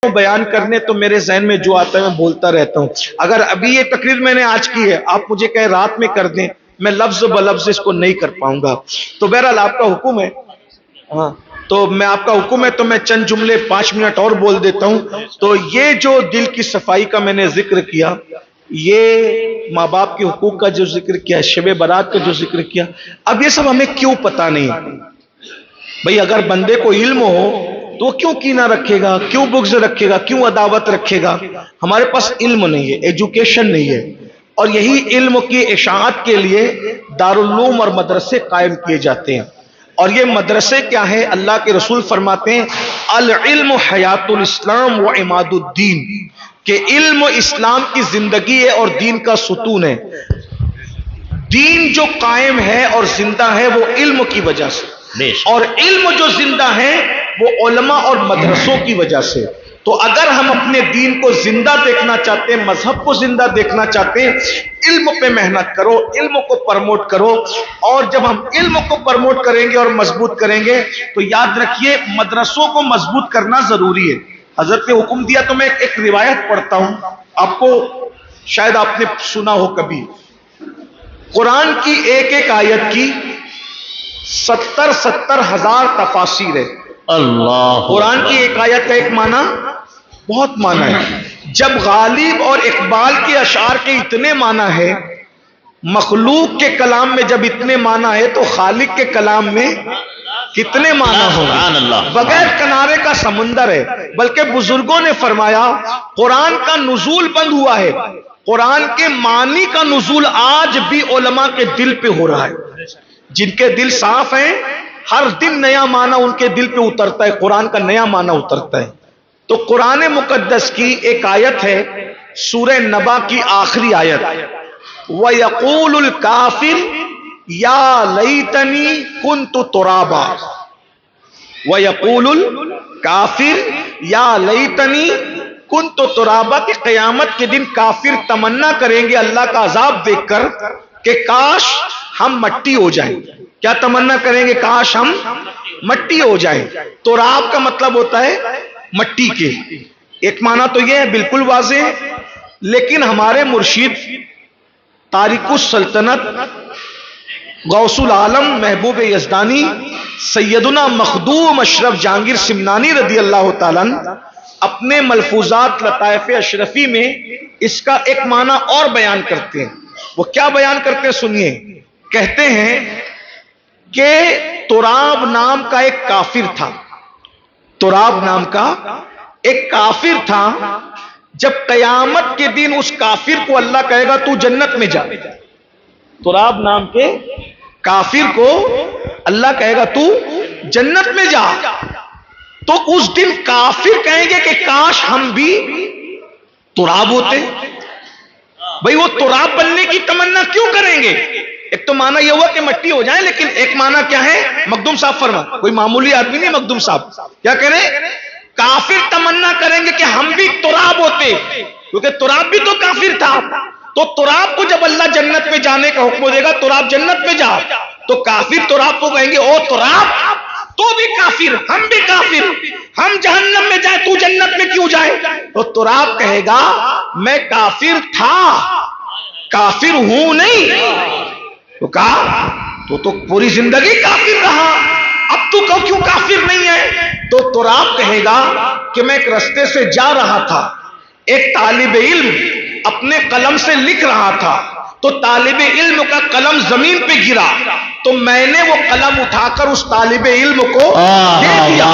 بیان کرنے تو میرے ذہن میں جو آتا ہے میں بولتا رہتا ہوں. اگر ابھی یہ تقریر میں نے آج کی ہے، آپ مجھے کہیں رات میں کر دیں، میں لفظ بلفظ اس کو نہیں کر پاؤں گا. تو بہرحال آپ کا حکم ہے، ہاں تو میں آپ کا حکم ہے تو میں چند جملے 5 منٹ اور بول دیتا ہوں. تو یہ جو دل کی صفائی کا میں نے ذکر کیا، یہ ماں باپ کے حقوق کا جو ذکر کیا، شب برات کا جو ذکر کیا، اب یہ سب ہمیں کیوں پتا نہیں؟ بھئی اگر بندے کو علم ہو تو وہ کیوں کینہ رکھے گا، کیوں بغض رکھے گا، کیوں عداوت رکھے گا؟ ہمارے پاس علم نہیں ہے، ایجوکیشن نہیں ہے، اور یہی علم کی اشاعت کے لیے دارالعلوم اور مدرسے قائم کیے جاتے ہیں. اور یہ مدرسے کیا ہیں؟ اللہ کے رسول فرماتے ہیں العلم حیات الاسلام و عماد الدین، کہ علم اسلام کی زندگی ہے اور دین کا ستون ہے. دین جو قائم ہے اور زندہ ہے وہ علم کی وجہ سے، اور علم جو زندہ ہے وہ علماء اور مدرسوں کی وجہ سے. تو اگر ہم اپنے دین کو زندہ دیکھنا چاہتے ہیں، مذہب کو زندہ دیکھنا چاہتے ہیں، علم پہ محنت کرو، علم کو پرموٹ کرو. اور جب ہم علم کو پرموٹ کریں گے اور مضبوط کریں گے تو یاد رکھیے مدرسوں کو مضبوط کرنا ضروری ہے. حضرت نے حکم دیا تو میں ایک روایت پڑھتا ہوں، آپ کو شاید آپ نے سنا ہو کبھی. قرآن کی ایک ایک آیت کی 70 ہزار تفاسیر ہے. اللہ، قرآن کی ایک آیت کا ایک معنی بہت معنی ہے. جب غالب اور اقبال کے اشعار کے اتنے معنی ہے، مخلوق کے کلام میں جب اتنے معنی ہے تو خالق کے کلام میں کتنے معنی ہوں؟ بغیر کنارے کا سمندر ہے. بلکہ بزرگوں نے فرمایا قرآن کا نزول بند ہوا ہے، قرآن کے معنی کا نزول آج بھی علماء کے دل پہ ہو رہا ہے. جن کے دل صاف ہیں ہر دن نیا معنی ان کے دل پہ اترتا ہے، قرآن کا نیا معنی اترتا ہے. تو قرآن مقدس کی ایک آیت ہے سورہ نبا کی آخری آیت، وَيَقُولُ الْكَافِرُ يَا لَيْتَنِي كُنْتُ تُرَابًا. وَيَقُولُ الْكَافِرُ يَا لَيْتَنِي كُنْتُ تُرَابًا، کہ قیامت کے دن کافر تمنا کریں گے اللہ کا عذاب دیکھ کر کہ کاش ہم مٹی ہو جائیں. کیا تمنا کریں گے؟ کاش ہم مٹی ہو جائیں. تراب کا مطلب ہوتا ہے مٹی کے. ایک معنی تو یہ ہے بالکل واضح ہے، لیکن ہمارے مرشد تارک السلطنت غوث العالم محبوب یزدانی سیدنا مخدوم اشرف جہانگیر سمنانی رضی اللہ تعالیٰ اپنے ملفوظات لطائف اشرفی میں اس کا ایک معنی اور بیان کرتے ہیں. وہ کیا بیان کرتے ہیں سنیے. کہتے ہیں کہ تراب نام کا ایک کافر تھا، تراب نام کا ایک کافر تھا. جب قیامت کے دن اس کافر کو اللہ کہے گا تو جنت میں جا، تراب نام کے کافر کو اللہ کہے گا تو جنت میں جا، تو اس دن کافر کہیں گے کہ کاش ہم بھی تراب ہوتے. بھئی وہ تراب بننے کی تمنا کیوں کریں گے؟ ایک تو معنی یہ ہوا کہ مٹی ہو جائیں، لیکن ایک معنی کیا ہے؟ مخدوم صاحب فرما، کوئی معمولی آدمی نہیں مخدوم صاحب، کیا کہہ رہے ہیں؟ کافر تمنا کریں گے کہ ہم بھی تراب ہوتے، کیونکہ تراب بھی تو کافر تھا. تو تراب کو جب اللہ جنت میں جانے کا حکم دے گا، تراب جنت میں جا، تو کافر تراب کو کہیں گے او تراب تو بھی کافر، ہم بھی کافر، ہم جہنم میں جائیں تو جنت میں کیوں جائے؟ تو تراب کہے گا میں کافر تھا، کافر ہوں نہیں. تو کہا تو پوری زندگی کافر رہا، اب تو کیوں کافر نہیں ہے؟ تو تراب کہے گا کہ میں ایک رستے سے جا رہا تھا، ایک طالب علم اپنے قلم سے لکھ رہا تھا، تو طالب علم کا قلم زمین پہ گرا، تو میں نے وہ قلم اٹھا کر اس طالب علم کو دے دیا.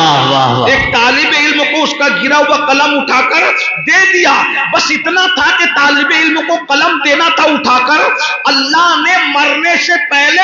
ایک طالب علم کو اس کا گرا ہوا قلم اٹھا کر دے دیا. بس اتنا تھا کہ طالب علم کو قلم دینا تھا اٹھا کر، اللہ نے مرنے سے پہلے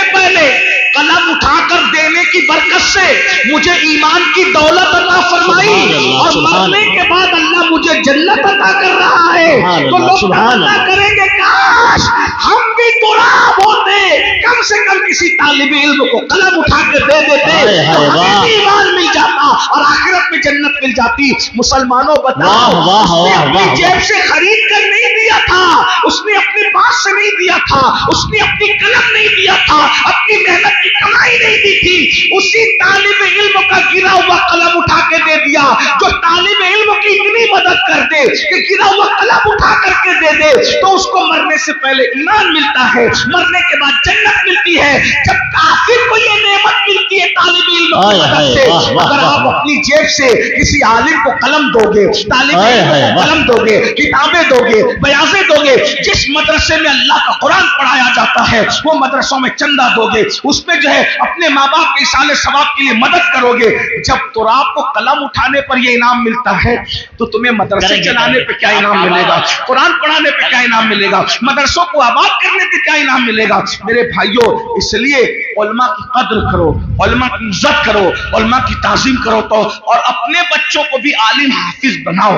قلم اٹھا کر دینے کی برکت سے مجھے ایمان کی دولت عطا فرمائی، اور مرنے کے بعد اللہ مجھے جنت عطا کر رہا ہے. تو لوگ تمنا کریں گے کاش ہم بھی تراب ہوتے، کم سے کم کسی طالب علم کو قلم اٹھا کے دے دیتے تو ہمیں بھی ایمان مل جاتا اور آخرت میں جنت مل جاتی. مسلمانوں بتاؤ، اس نے اپنی جیب سے خرید کر نہیں دیا تھا، اس نے اپنی اعتبار سے نہیں دیا تھا، اس نے اپنی قلم نہیں دیا تھا، اپنی محنت کی کمائی نہیں دی تھی، اسی طالب علم کا گرا ہوا قلم اٹھا کے دے دیا۔ جو طالب علم کی اتنی مدد کر دے کہ گرا ہوا قلم اٹھا کر کے دے دے تو اس کو مرنے سے پہلے ایمان ملتا ہے، مرنے کے بعد جنت ملتی ہے۔ جب کافر کو یہ نعمت ملتی ہے طالب علم کی مدد سے، اگر آپ اپنی جیب سے کسی عالم کو قلم دو گے، طالب علم کو قلم دو گے، کتابیں دو گے، بیاضیں دو گے، جس مدرسے میں اللہ کا قرآن پڑھایا جاتا ہے وہ مدرسوں میں چندہ دو گے، اس میں جو ہے اپنے ماں باپ کے ایصال ثواب کے لیے مدد کرو گے، جب تو آپ کو قلم اٹھانے پر یہ انعام ملتا ہے تو تمہیں مدرسے چلانے پہ کیا انعام ملے گا، قرآن پڑھانے پہ کیا انعام ملے گا، مدرسوں کو آباد کرنے پہ کیا انعام ملے گا۔ میرے بھائیوں، اس لیے علماء کی قدر کرو، علماء کی عزت کرو، علماء کی تعظیم کرو تو، اور اپنے بچوں کو بھی عالم حافظ بناؤ۔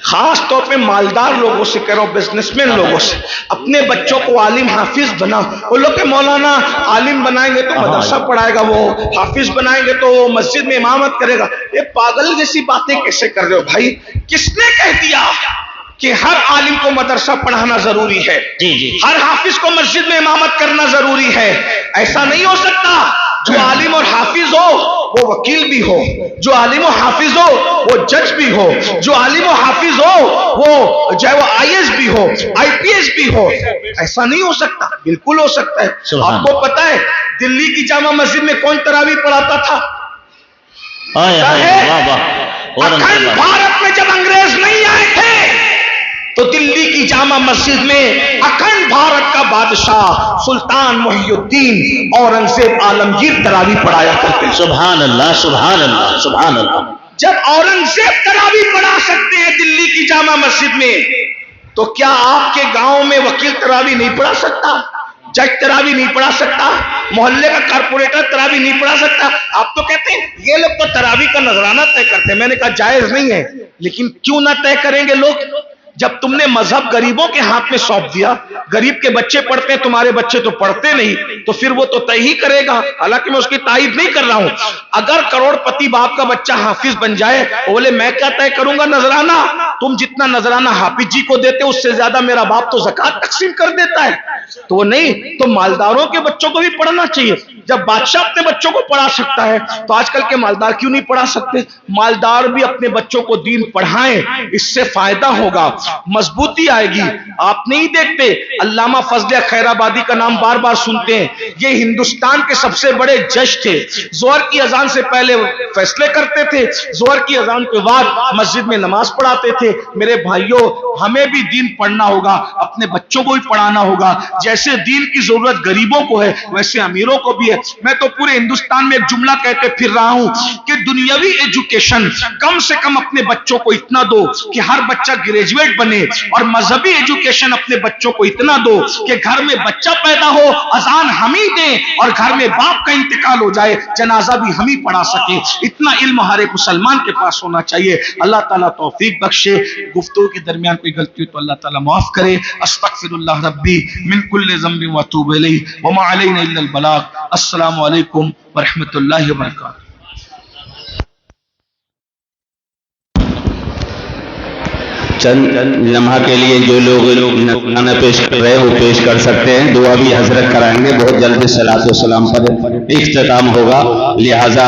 خاص طور پہ مالدار لوگوں سے کہہ رہا ہوں، بزنس مین لوگوں سے، اپنے بچوں کو عالم حافظ بناؤ۔ وہ لوگ کہ مولانا عالم بنائیں گے تو مدرسہ پڑھائے گا، وہ حافظ بنائیں گے تو وہ مسجد میں امامت کرے گا۔ یہ پاگل جیسی باتیں کیسے کر رہے ہو بھائی؟ کس نے کہہ دیا کہ ہر عالم کو مدرسہ پڑھانا ضروری ہے، ہر حافظ کو مسجد میں امامت کرنا ضروری ہے؟ ایسا نہیں ہو سکتا۔ جو عالم اور حافظ ہو وہ وکیل بھی ہو، جو عالم و حافظ ہو وہ جج بھی ہو، جو عالم و حافظ ہو وہ چاہے وہ IAS بھی ہو، IPS بھی ہو۔ ایسا نہیں ہو سکتا؟ بالکل ہو سکتا ہے۔ آپ کو پتا ہے دلی کی جامع مسجد میں کون تراویح پڑھاتا تھا؟ اکھنڈ بھارت میں جب انگریز نہیں آئے تھے تو دلی کی جامع مسجد میں اکھنڈ بھارت کا بادشاہ سلطان محی الدین اورنگزیب عالمگیر تراویح پڑھایا کرتے۔ سبحان اللہ، سبحان اللہ، سبحان اللہ۔ جب اورنگزیب تراویح پڑھا سکتے ہیں دلی کی جامع مسجد میں تو کیا آپ کے گاؤں میں وکیل تراویح نہیں پڑھا سکتا؟ جج تراویح نہیں پڑھا سکتا؟ محلے کا کارپوریٹر تراویح نہیں پڑھا سکتا؟ آپ تو کہتے ہیں یہ لوگ تو تراویح کا نذرانہ طے کرتے ہیں۔ میں نے کہا جائز نہیں ہے، لیکن کیوں نہ طے کریں گے لوگ؟ جب تم نے مذہب غریبوں کے ہاتھ میں سونپ دیا، غریب کے بچے پڑھتے ہیں، تمہارے بچے تو پڑھتے نہیں، تو پھر وہ تو طے ہی کرے گا۔ حالانکہ میں اس کی تائید نہیں کر رہا ہوں۔ اگر کروڑ پتی باپ کا بچہ حافظ بن جائے، بولے میں کیا طے کروں گا نذرانہ؟ تم جتنا نذرانہ حافظ جی کو دیتے اس سے زیادہ میرا باپ تو زکوٰۃ تقسیم کر دیتا ہے۔ تو وہ نہیں، تو مالداروں کے بچوں کو بھی پڑھنا چاہیے۔ جب بادشاہ اپنے بچوں کو پڑھا سکتا ہے تو آج کل کے مالدار کیوں نہیں پڑھا سکتے؟ مالدار بھی اپنے بچوں کو دین پڑھائیں، اس سے فائدہ ہوگا، مضبوطی آئے گی۔ آپ نہیں دیکھتے علامہ فضل خیر آبادی کا نام بار بار سنتے ہیں، یہ ہندوستان کے سب سے بڑے جج تھے۔ ظہر کی اذان سے پہلے فیصلے کرتے تھے، ظہر کی اذان کے بعد مسجد میں نماز پڑھاتے تھے۔ میرے بھائیوں، ہمیں بھی دین پڑھنا ہوگا، اپنے بچوں کو بھی پڑھانا ہوگا۔ جیسے دین کی ضرورت غریبوں کو ہے ویسے امیروں کو بھی ہے۔ میں تو پورے ہندوستان میں ایک جملہ کہتے پھر رہا ہوں کہ دنیاوی ایجوکیشن کم سے کم اپنے بچوں کو اتنا دو کہ ہر بچہ گریجویٹ بنے، اور مذہبی ایجوکیشن اپنے بچوں کو اتنا دو کہ گھر میں بچہ پیدا ہو اذان ہم ہی دیں، اور گھر میں باپ کا انتقال ہو جائے جنازہ بھی ہم ہی پڑھا سکیں۔ اتنا علم ہر ایک مسلمان کے پاس ہونا چاہیے۔ اللہ تعالیٰ توفیق بخشے۔ گفتگو کے درمیان کوئی غلطی ہو تو اللہ تعالیٰ معاف کرے۔ استغفر اللہ ربی من کل ذنب واتوب الیہ وما علینا الا البلاغ۔ السلام علیکم ورحمۃ اللہ وبرکاتہ۔ چند لمحہ کے لیے جو لوگ نذرانہ پیش کر رہے ہیں وہ پیش کر سکتے ہیں، دعا بھی حضرت کرائیں گے، بہت جلد صلاۃ و سلام پر اختتام ہوگا، لہٰذا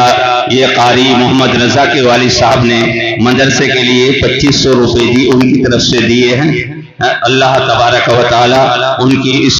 یہ قاری محمد رضا کے والد صاحب نے مدرسے کے لیے 2500 روپے دی، ان کی طرف سے دیے ہیں۔ اللہ تبارک و تعالی ان کی اس